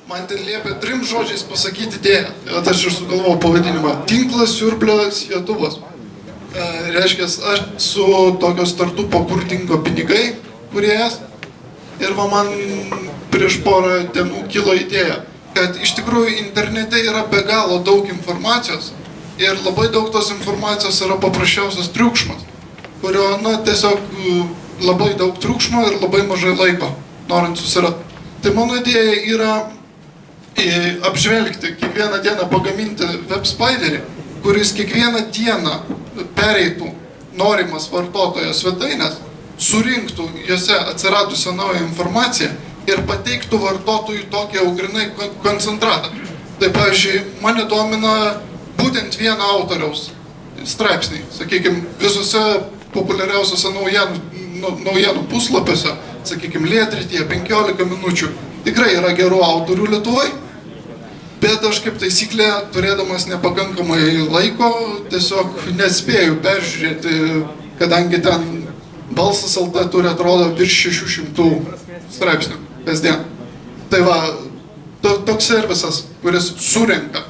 man ten liepia 3 žodžiais pasakyti idėją. Tai aš ir sugalvojau pavadinimą Tinklas siurblio sietuvas. Reiškia, aš su tokio startupo Kur dingo pinigai kūrėjas. Ir man prieš porą dienų kilo idėja, kad iš tikrųjų internete yra be galo daug informacijos ir labai daug tos informacijos yra paprasčiausias triukšmas, kurio, tiesiog labai daug triukšmo ir labai mažai laiko, norint susirasti. Tai mano idėja yra apžvelgti, kiekvieną dieną pagaminti web spiderį, kuris kiekvieną dieną pereitų norimas vartotojo svetainės, surinktų juose atsiradusią naują informaciją ir pateiktų vartotojui tokį jau grynai koncentratą. Tai, pavyzdžiui, mane domina būtent vieno autoriaus straipsniai, sakykime, visose populiariausiose naujienų puslapiuose, sakykime, Lietrityje 15 minučių. Tikrai yra gerų autorių Lietuvoje, bet aš kaip taisyklė, turėdamas nepakankamai laiko, tiesiog nespėju peržiūrėti, kadangi ten Balsas LT turi, atrodo, virš 600 straipsnių kasdien. Tai va, toks servisas, kuris surenka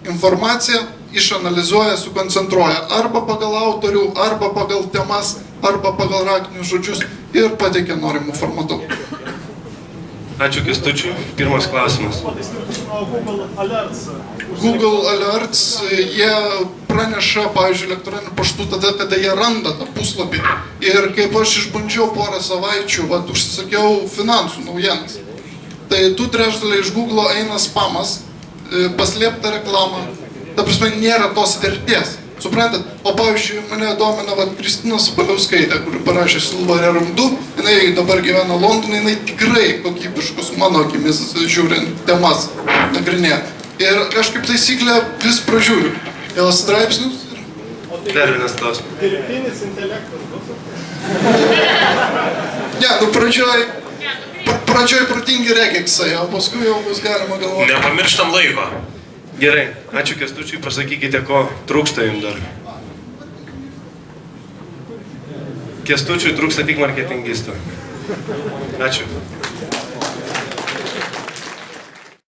informaciją, išanalizuoja, sukoncentruoja arba pagal autorių, arba pagal temas, arba pagal raktinius žodžius ir pateikia norimų formatu. Ačiū Kęstučiui. Pirmas klausimas. Google Alerts, jie praneša, pavyzdžiui, elektroniniu paštu tada, kada jie randa tą puslapį. Ir kaip aš išbandžiau porą savaičių, užsisakiau finansų naujienas. Tai 2/3 iš Google eina spamas, paslėpta reklama. Ta prasme, nėra tos vertės. Suprantat? O pavyzdžiui, mane domina Kristina Sabaliauskaitė, kuri parašė Silverarium 2, jinai dabar gyvena Londone, jinai tikrai kokybiškus, mano akimis žiūrint, temas nagrinėja. Ir aš kaip taisyklė vis pražiūriu jos straipsnius. Dar vienas klausimas. Dirbtinis intelektas bus? Ne, pradžioj protingi regiksai, o paskui jau bus galima galvoti. Nepamirštam laiko. Gerai, ačiū Kęstučiui, pasakykite, ko trūksta jums dar. Kęstučiui trūksta tik marketingistų. Ačiū.